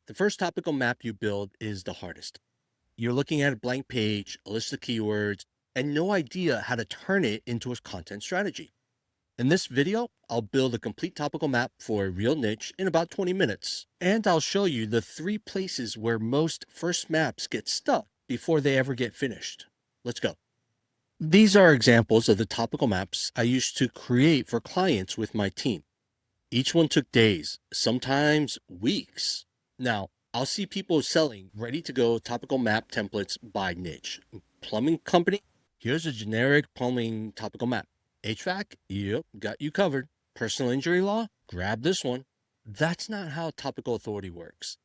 The first topical map you build is the hardest. You're looking at a blank page, a list of keywords, and no idea how to turn it into a content strategy. In this video, I'll build a complete topical map for a real niche in about 20 minutes, and I'll show you the 3 places where most first maps get stuck before they ever get finished. Let's go. These are examples of the topical maps I used to create for clients with my team. Each one took days, sometimes weeks. Now, I'll see people selling ready to go topical map templates by niche. Plumbing company, here's a generic plumbing topical map. HVAC, yep, got you covered. Personal injury law, grab this one. That's not how topical authority works.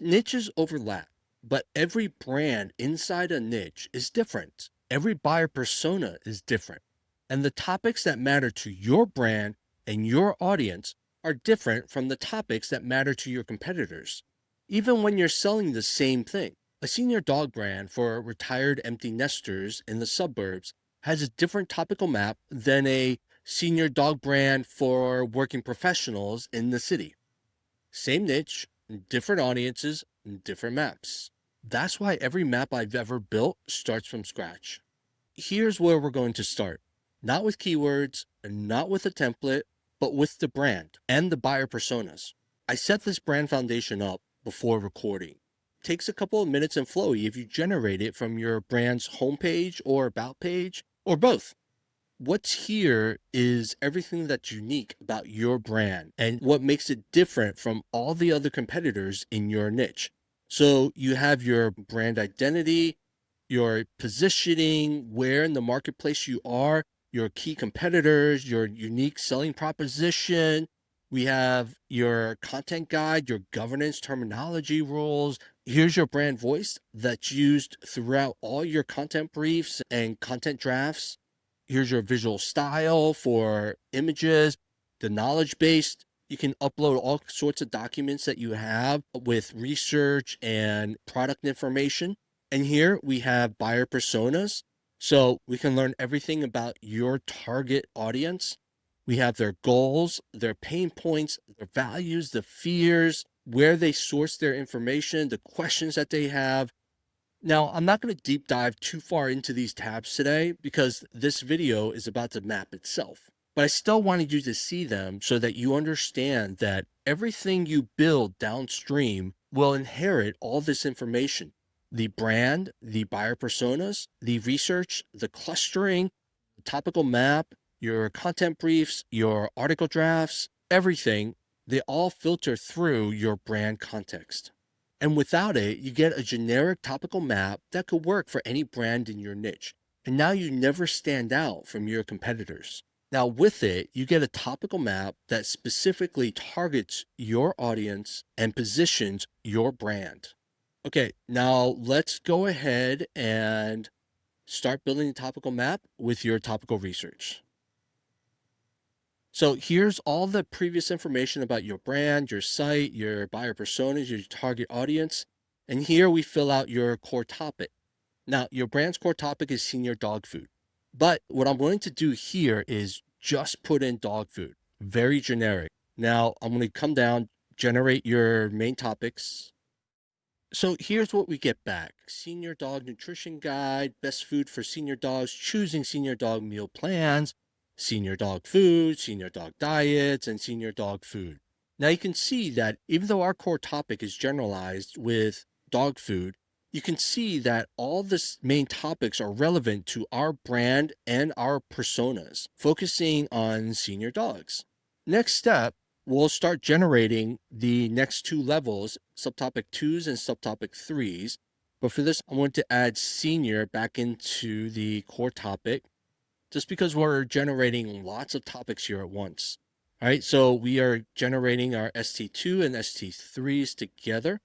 Niches overlap, but every brand inside a niche is different. Every buyer persona is different. And the topics that matter to your brand and your audience are different from the topics that matter to your competitors. Even when you're selling the same thing, a senior dog brand for retired empty nesters in the suburbs has a different topical map than a senior dog brand for working professionals in the city. Same niche, different audiences, different maps. That's why every map I've ever built starts from scratch. Here's where we're going to start. Not with keywords, not with a template, but with the brand and the buyer personas. I set this brand foundation up before recording. Takes a couple of minutes in Floyi if you generate it from your brand's homepage or about page, or both. What's here is everything that's unique about your brand and what makes it different from all the other competitors in your niche. So you have your brand identity, your positioning, where in the marketplace you are, your key competitors, your unique selling proposition. We have your content guide, your governance terminology rules. Here's your brand voice that's used throughout all your content briefs and content drafts. Here's your visual style for images, the knowledge base. You can upload all sorts of documents that you have with research and product information. And here we have buyer personas. So we can learn everything about your target audience. We have their goals, their pain points, their values, the fears, where they source their information, the questions that they have. Now, I'm not going to deep dive too far into these tabs today because this video is about the map itself. But I still wanted you to see them so that you understand that everything you build downstream will inherit all this information. The brand, the buyer personas, the research, the clustering, the topical map, your content briefs, your article drafts, everything, they all filter through your brand context. And without it, you get a generic topical map that could work for any brand in your niche. And now you never stand out from your competitors. Now, with it, you get a topical map that specifically targets your audience and positions your brand. Okay, now let's go ahead and start building a topical map with your topical research. So here's all the previous information about your brand, your site, your buyer personas, your target audience. And here we fill out your core topic. Now, your brand's core topic is senior dog food. But what I'm going to do here is just put in dog food, very generic. Now, I'm going to come down, generate your main topics. So here's what we get back. Senior dog nutrition guide, best food for senior dogs, choosing senior dog meal plans, senior dog food, senior dog diets, and senior dog food. Now you can see that even though our core topic is generalized with dog food, you can see that all the main topics are relevant to our brand and our personas, focusing on senior dogs. Next step, we'll start generating the next 2 levels, subtopic 2s and subtopic 3s. But for this, I want to add senior back into the core topic, just because we're generating lots of topics here at once. All right, so we are generating our ST2 and ST3s together.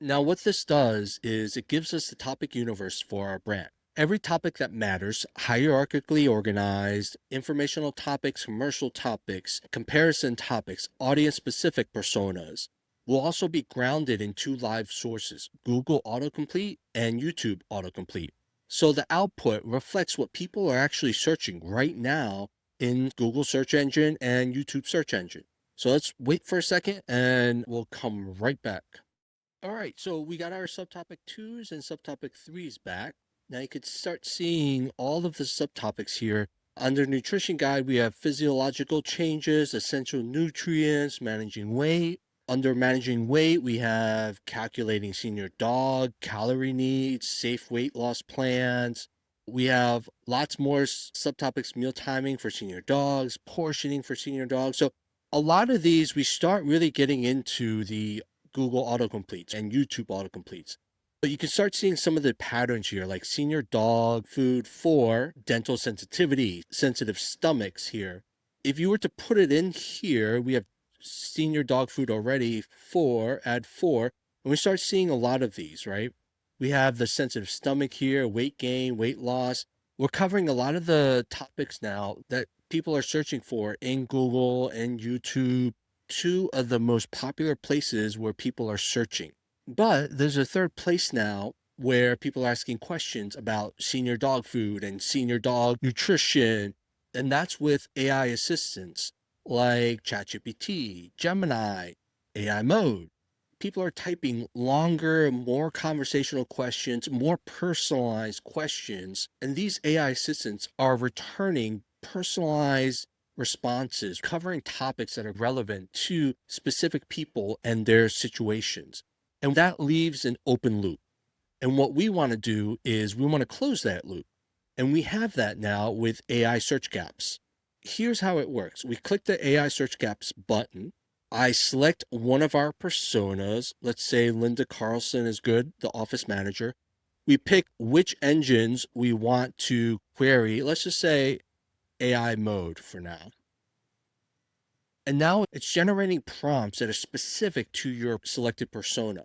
Now, what this does is it gives us the topic universe for our brand. Every topic that matters, hierarchically organized, informational topics, commercial topics, comparison topics, audience-specific personas, will also be grounded in 2 live sources, Google Autocomplete and YouTube Autocomplete. So the output reflects what people are actually searching right now in Google search engine and YouTube search engine. So let's wait for a second and we'll come right back. All right, so we got our subtopic twos and subtopic threes back. Now you could start seeing all of the subtopics here. Under nutrition guide, we have physiological changes, essential nutrients, managing weight. Under managing weight, we have calculating senior dog, calorie needs, safe weight loss plans. We have lots more subtopics, meal timing for senior dogs, portioning for senior dogs. So a lot of these, we start really getting into the Google Autocompletes and YouTube Autocompletes. But you can start seeing some of the patterns here, like senior dog food for dental sensitivity, sensitive stomachs here. If you were to put it in here, we have senior dog food already for, add four, and we start seeing a lot of these, right? We have the sensitive stomach here, weight gain, weight loss. We're covering a lot of the topics now that people are searching for in Google and YouTube, two of the most popular places where people are searching. But there's a third place now where people are asking questions about senior dog food and senior dog nutrition. And that's with AI assistants like ChatGPT, Gemini, AI mode. People are typing longer, more conversational questions, more personalized questions. And these AI assistants are returning personalized responses covering topics that are relevant to specific people and their situations. And that leaves an open loop. And what we want to do is we want to close that loop. And we have that now with AI search gaps. Here's how it works. We click the AI search gaps button. I select one of our personas. Let's say Linda Carlson is good, the office manager. We pick which engines we want to query. Let's just say AI mode for now. And now it's generating prompts that are specific to your selected persona.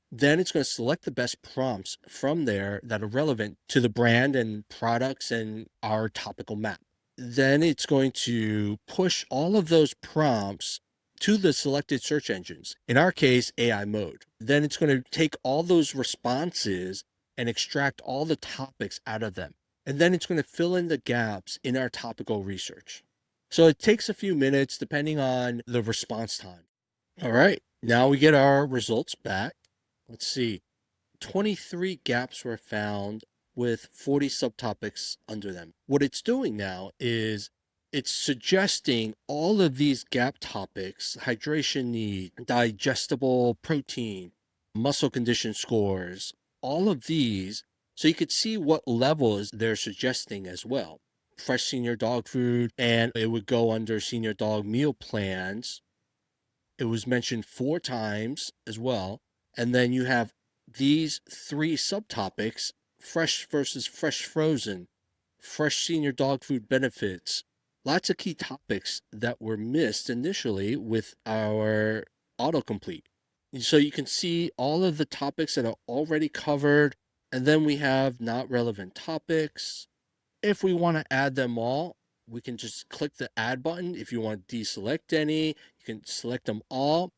Then it's going to select the best prompts from there that are relevant to the brand and products and our topical map. Then it's going to push all of those prompts to the selected search engines, in our case, AI mode. Then it's going to take all those responses and extract all the topics out of them. And then it's going to fill in the gaps in our topical research. So it takes a few minutes depending on the response time. All right, now we get our results back. Let's see. 23 gaps were found with 40 subtopics under them. What it's doing now is it's suggesting all of these gap topics: hydration need, digestible protein, muscle condition scores, all of these. So you could see what levels they're suggesting as well. Fresh senior dog food, and it would go under senior dog meal plans. It was mentioned 4 times as well. And then you have these 3 subtopics: fresh versus fresh frozen, fresh senior dog food benefits. Lots of key topics that were missed initially with our autocomplete. And so you can see all of the topics that are already covered. And then we have not relevant topics. If we want to add them all, we can just click the add button. If you want to deselect any, you can select them all.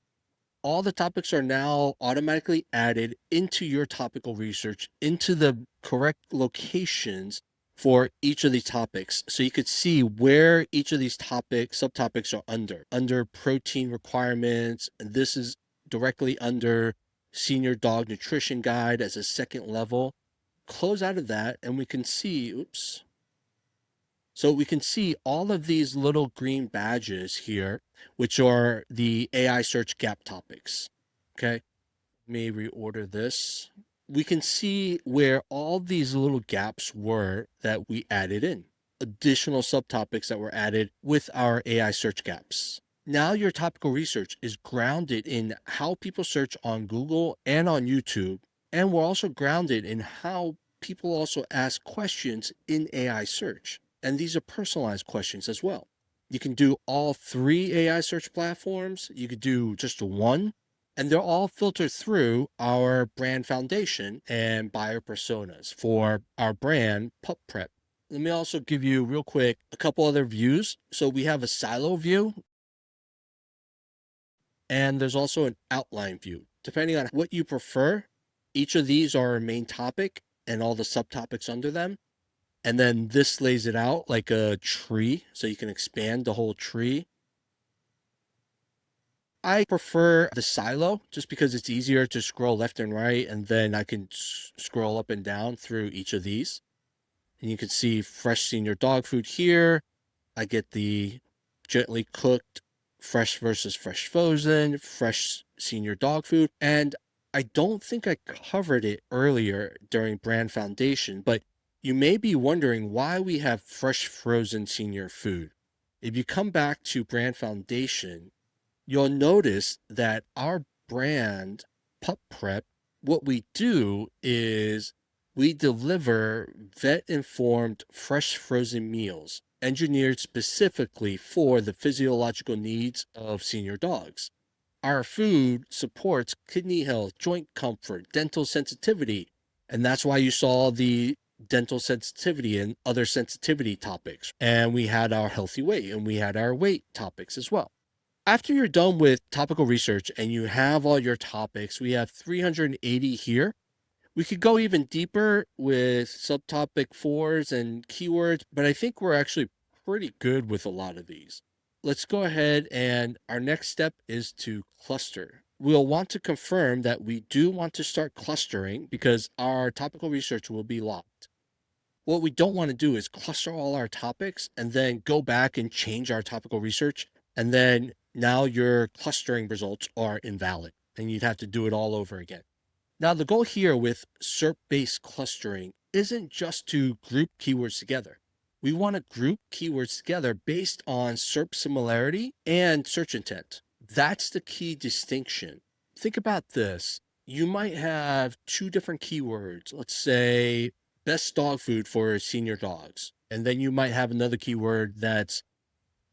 All the topics are now automatically added into your topical research, into the correct locations for each of these topics. So you could see where each of these subtopics are under protein requirements. And this is directly under senior dog nutrition guide as a second level. Close out of that and we can see, oops. So we can see all of these little green badges here, which are the AI search gap topics. Okay, let me reorder this. We can see where all these little gaps were that we added in, additional subtopics that were added with our AI search gaps. Now your topical research is grounded in how people search on Google and on YouTube, and we're also grounded in how people also ask questions in AI search. And these are personalized questions as well. You can do all 3 AI search platforms. You could do just one, and they're all filtered through our brand foundation and buyer personas for our brand Pup Prep. Let me also give you real quick a couple other views. So we have a silo view, and there's also an outline view. Depending on what you prefer, each of these are a main topic and all the subtopics under them. And then this lays it out like a tree, so you can expand the whole tree. I prefer the silo just because it's easier to scroll left and right, and then I can scroll up and down through each of these. And you can see fresh senior dog food here. I get the gently cooked, fresh versus fresh frozen, fresh senior dog food. And I don't think I covered it earlier during brand foundation, but you may be wondering why we have fresh frozen senior food. If you come back to brand foundation, you'll notice that our brand, Pup Prep, what we do is we deliver vet informed fresh frozen meals engineered specifically for the physiological needs of senior dogs. Our food supports kidney health, joint comfort, dental sensitivity, and that's why you saw the dental sensitivity and other sensitivity topics. And we had our healthy weight and we had our weight topics as well. After you're done with topical research and you have all your topics, we have 380 here. We could go even deeper with subtopic fours and keywords, but I think we're actually pretty good with a lot of these. Let's go ahead, and our next step is to cluster. We'll want to confirm that we do want to start clustering because our topical research will be locked. What we don't want to do is cluster all our topics and then go back and change our topical research. And then now your clustering results are invalid and you'd have to do it all over again. Now, the goal here with SERP-based clustering isn't just to group keywords together. We want to group keywords together based on SERP similarity and search intent. That's the key distinction. Think about this. You might have two different keywords. Let's say best dog food for senior dogs. And then you might have another keyword that's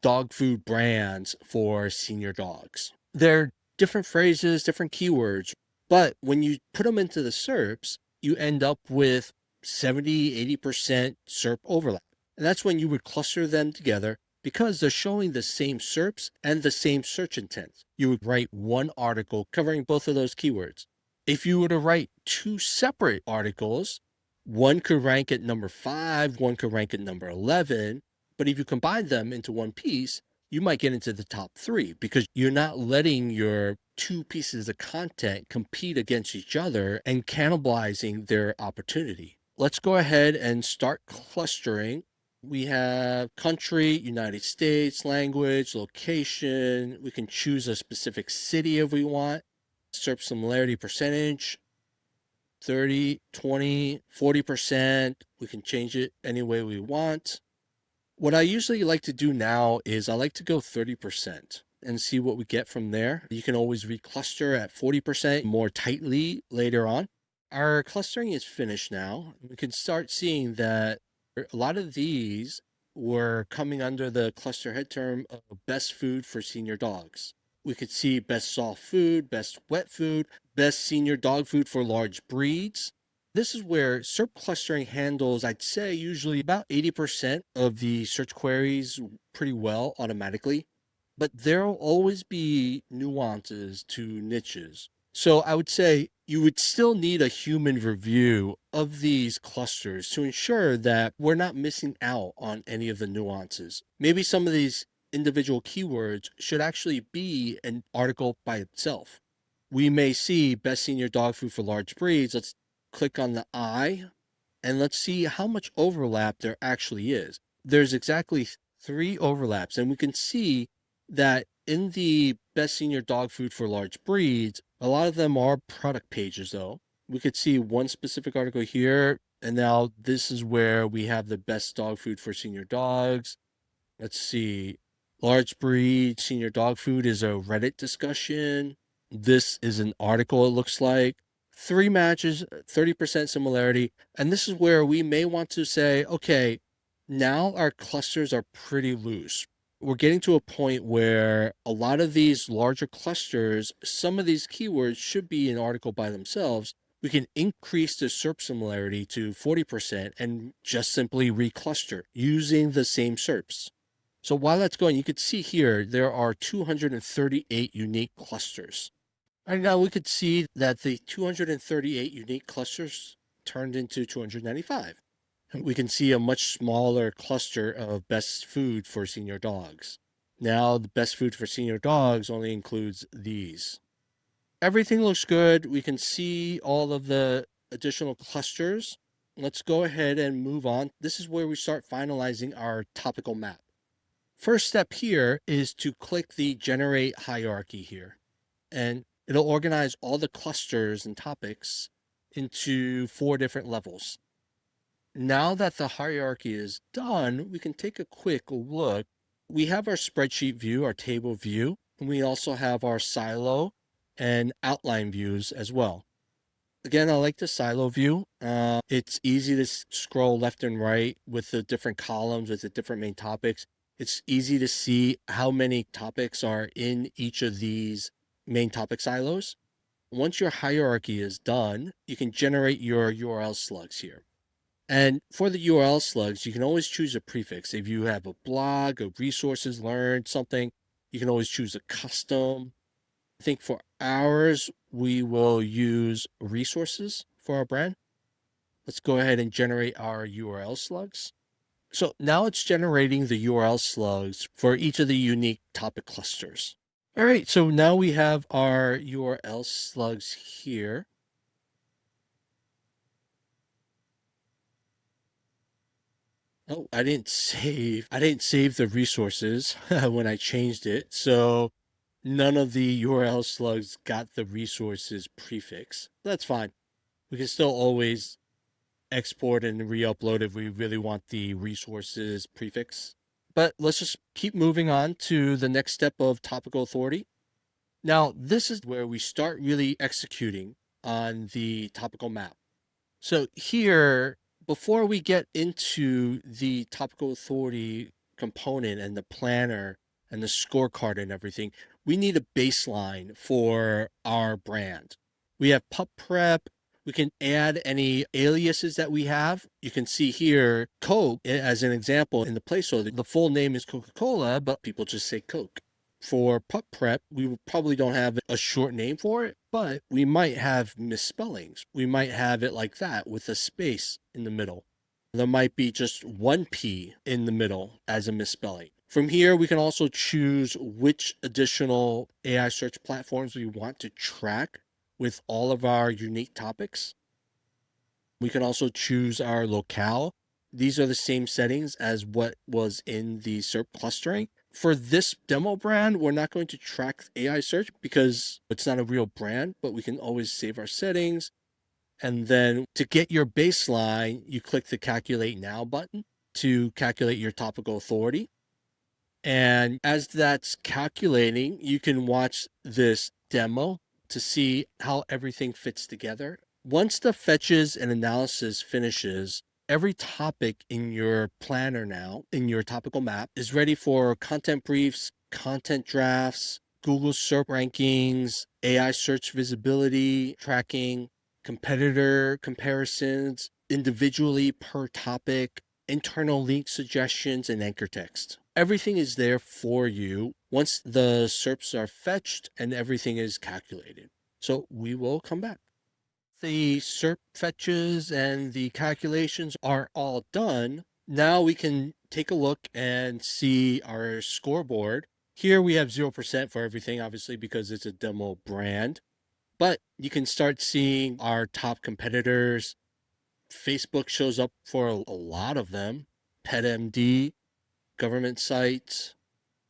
dog food brands for senior dogs. They're different phrases, different keywords, but when you put them into the SERPs, you end up with 70, 80% SERP overlap. And that's when you would cluster them together because they're showing the same SERPs and the same search intent. You would write one article covering both of those keywords. If you were to write two separate articles, one could rank at number 5, one could rank at number 11, but if you combine them into one piece, you might get into the top 3 because you're not letting your two pieces of content compete against each other and cannibalizing their opportunity. Let's go ahead and start clustering. We have country, United States, language, location. We can choose a specific city if we want. SERP similarity percentage, 30, 20, 40%. We can change it any way we want. What I usually like to do now is I like to go 30% and see what we get from there. You can always recluster at 40% more tightly later on. Our clustering is finished now. We can start seeing that a lot of these were coming under the cluster head term of best food for senior dogs. We could see best soft food, best wet food, best senior dog food for large breeds. This is where SERP clustering handles, I'd say, usually about 80% of the search queries pretty well automatically, but there'll always be nuances to niches. So I would say you would still need a human review of these clusters to ensure that we're not missing out on any of the nuances. Maybe some of these individual keywords should actually be an article by itself. We may see best senior dog food for large breeds. Let's click on the I and let's see how much overlap there actually is. There's exactly 3 overlaps, and we can see that in the best senior dog food for large breeds, a lot of them are product pages though. We could see one specific article here, and now this is where we have the best dog food for senior dogs. Let's see. Large breed senior dog food is a Reddit discussion. This is an article, it looks like. 3 matches, 30% similarity. And this is where we may want to say, okay, now our clusters are pretty loose. We're getting to a point where a lot of these larger clusters, some of these keywords should be an article by themselves. We can increase the SERP similarity to 40% and just simply recluster using the same SERPs. So while that's going, you could see here, there are 238 unique clusters. And now we could see that the 238 unique clusters turned into 295. We can see a much smaller cluster of best food for senior dogs. Now the best food for senior dogs only includes these. Everything looks good. We can see all of the additional clusters. Let's go ahead and move on. This is where we start finalizing our topical map. First step here is to click the generate hierarchy here, and it'll organize all the clusters and topics into 4 different levels. Now that the hierarchy is done, we can take a quick look. We have our spreadsheet view, our table view, and we also have our silo and outline views as well. Again, I like the silo view. It's easy to scroll left and right with the different columns, with the different main topics. It's easy to see how many topics are in each of these main topic silos. Once your hierarchy is done, you can generate your URL slugs here. And for the URL slugs, you can always choose a prefix. If you have a blog, a resources learned, something, you can always choose a custom. I think for ours, we will use resources for our brand. Let's go ahead and generate our URL slugs. So now it's generating the URL slugs for each of the unique topic clusters. All right, so now we have our URL slugs here. Oh, I didn't save the resources when I changed it. So none of the URL slugs got the resources prefix. That's fine. We can still always export and re-upload if we really want the resources prefix. But let's just keep moving on to the next step of topical authority. Now, this is where we start really executing on the topical map. So here, before we get into the topical authority component and the planner and the scorecard and everything, we need a baseline for our brand. We have pup prep. We can add any aliases that we have. You can see here Coke as an example in the placeholder. The full name is Coca-Cola, but people just say Coke. For pup prep, we probably don't have a short name for it, but we might have misspellings. We might have it like that with a space in the middle. There might be just one P in the middle as a misspelling. From here, we can also choose which additional AI search platforms we want to track with all of our unique topics. We can also choose our locale. These are the same settings as what was in the SERP clustering. For this demo brand, we're not going to track AI search because it's not a real brand, but we can always save our settings. And then to get your baseline, you click the Calculate Now button to calculate your topical authority. And as that's calculating, you can watch this demo to see how everything fits together. Once the fetches and analysis finishes, every topic in your planner now, in your topical map, is ready for content briefs, content drafts, Google SERP rankings, AI search visibility tracking, competitor comparisons, individually per topic, internal link suggestions, and anchor text. Everything is there for you once the SERPs are fetched and everything is calculated. So we will come back. The SERP fetches and the calculations are all done. Now we can take a look and see our scoreboard. Here we have 0% for everything, obviously, because it's a demo brand. But you can start seeing our top competitors. Facebook shows up for a lot of them. PetMD, government sites.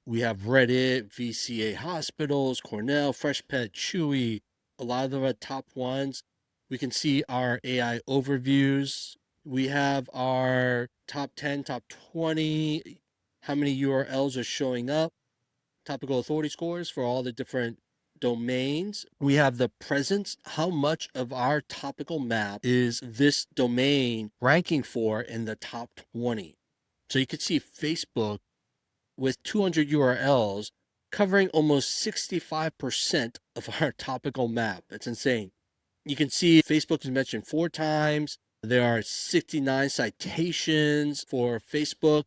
We have Reddit, VCA hospitals, Cornell, Freshpet, Chewy, a lot of the top ones. We can see our AI overviews. We have our top 10, top 20, how many URLs are showing up, topical authority scores for all the different domains. We have the presence, how much of our topical map is this domain ranking for in the top 20. So you can see Facebook with 200 URLs covering almost 65% of our topical map. That's insane. You can see Facebook is mentioned 4 times. There are 69 citations for Facebook.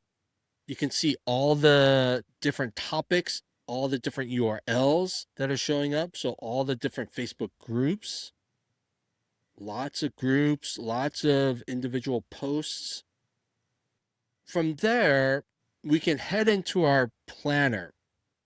You can see all the different topics, all the different URLs that are showing up. So all the different Facebook groups, lots of groups, lots of individual posts. From there, we can head into our planner.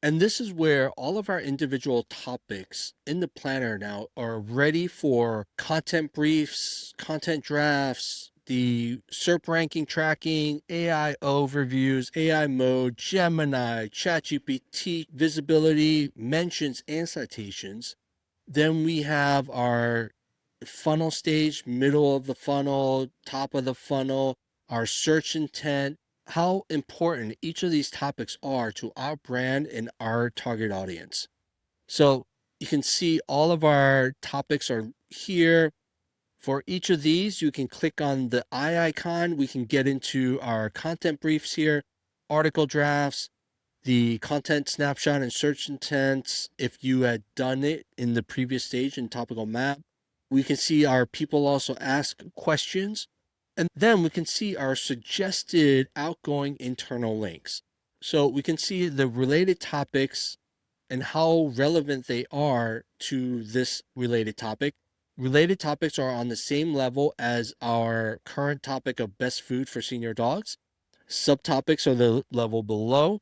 And this is where all of our individual topics in the planner now are ready for content briefs, content drafts, the SERP ranking tracking, AI overviews, AI mode, Gemini, ChatGPT, visibility, mentions, and citations. Then we have our funnel stage, middle of the funnel, top of the funnel, our search intent, how important each of these topics are to our brand and our target audience. So you can see all of our topics are here. For each of these, you can click on the eye icon. We can get into our content briefs here, article drafts, the content snapshot and search intents. If you had done it in the previous stage in topical map, we can see our people also ask questions. And then we can see our suggested outgoing internal links. So we can see the related topics and how relevant they are to this related topic. Related topics are on the same level as our current topic of best food for senior dogs. Subtopics are the level below.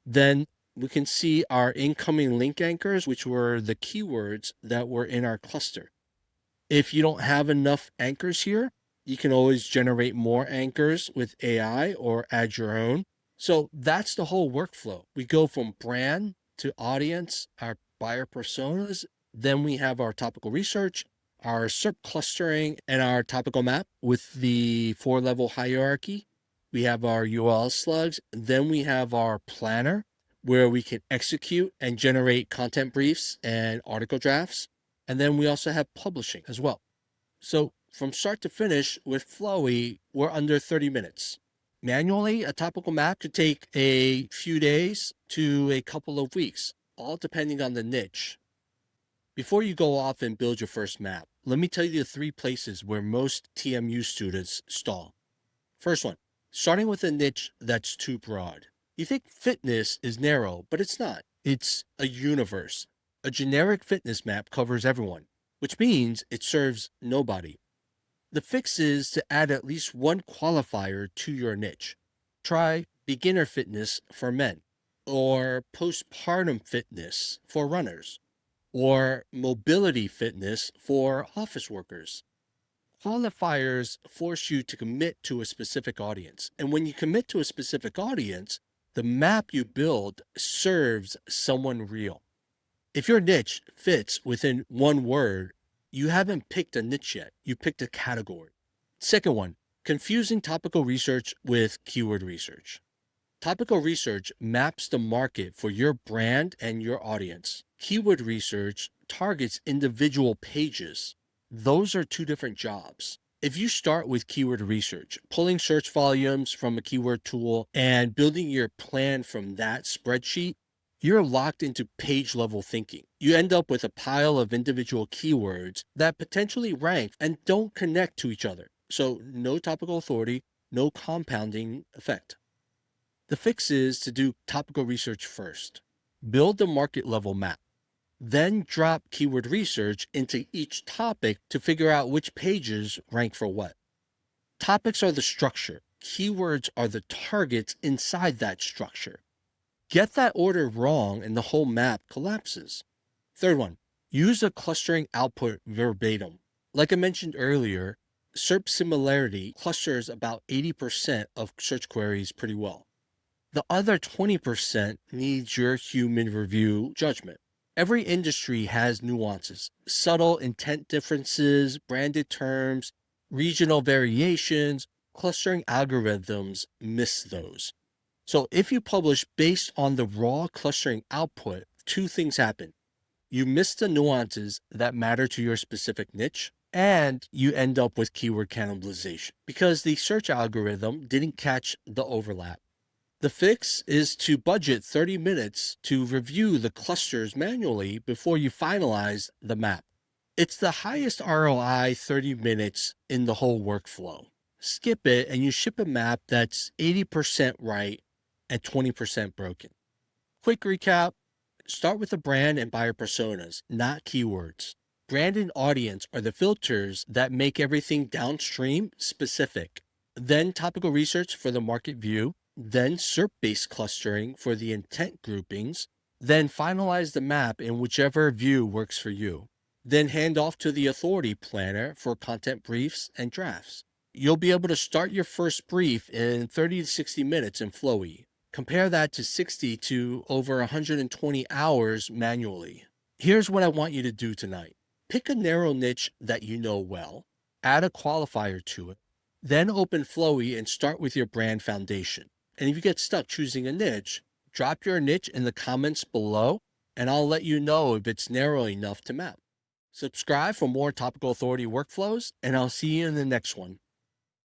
Then we can see our incoming link anchors, which were the keywords that were in our cluster. If you don't have enough anchors here, you can always generate more anchors with AI or add your own. So that's the whole workflow. We go from brand to audience, our buyer personas. Then we have our topical research, our SERP clustering, and our topical map with the 4-level hierarchy. We have our URL slugs. Then we have our planner where we can execute and generate content briefs and article drafts. And then we also have publishing as well. So from start to finish with Floyi, we're under 30 minutes. Manually, a topical map could take a few days to a couple of weeks, all depending on the niche. Before you go off and build your first map, let me tell you the 3 places where most TMU students stall. First one, starting with a niche that's too broad. You think fitness is narrow, but it's not. It's a universe. A generic fitness map covers everyone, which means it serves nobody. The fix is to add at least one qualifier to your niche. Try beginner fitness for men, or postpartum fitness for runners, or mobility fitness for office workers. Qualifiers force you to commit to a specific audience. And when you commit to a specific audience, the map you build serves someone real. If your niche fits within one word, you haven't picked a niche yet. You picked a category. Second one, confusing topical research with keyword research. Topical research maps the market for your brand and your audience. Keyword research targets individual pages. Those are 2 different jobs. If you start with keyword research, pulling search volumes from a keyword tool and building your plan from that spreadsheet, you're locked into page level thinking. You end up with a pile of individual keywords that potentially rank and don't connect to each other. So no topical authority, no compounding effect. The fix is to do topical research first. Build the market level map. Then drop keyword research into each topic to figure out which pages rank for what. Topics are the structure. Keywords are the targets inside that structure. Get that order wrong and the whole map collapses. Third one, use a clustering output verbatim. Like I mentioned earlier, SERP similarity clusters about 80% of search queries pretty well. The other 20% needs your human review judgment. Every industry has nuances, subtle intent differences, branded terms, regional variations. Clustering algorithms miss those. So if you publish based on the raw clustering output, 2 things happen. You miss the nuances that matter to your specific niche, and you end up with keyword cannibalization because the search algorithm didn't catch the overlap. The fix is to budget 30 minutes to review the clusters manually before you finalize the map. It's the highest ROI 30 minutes in the whole workflow. Skip it and you ship a map that's 80% right and 20% broken. Quick recap, start with the brand and buyer personas, not keywords. Brand and audience are the filters that make everything downstream specific. Then topical research for the market view, then SERP-based clustering for the intent groupings, Then finalize the map in whichever view works for you. Then hand off to the authority planner for content briefs and drafts. You'll be able to start your first brief in 30 to 60 minutes in Floyi. Compare that to 60 to over 120 hours manually. Here's what I want you to do tonight. Pick a narrow niche that you know well, add a qualifier to it, then open Floyi and start with your brand foundation. And if you get stuck choosing a niche, drop your niche in the comments below, and I'll let you know if it's narrow enough to map. Subscribe for more topical authority workflows, and I'll see you in the next one.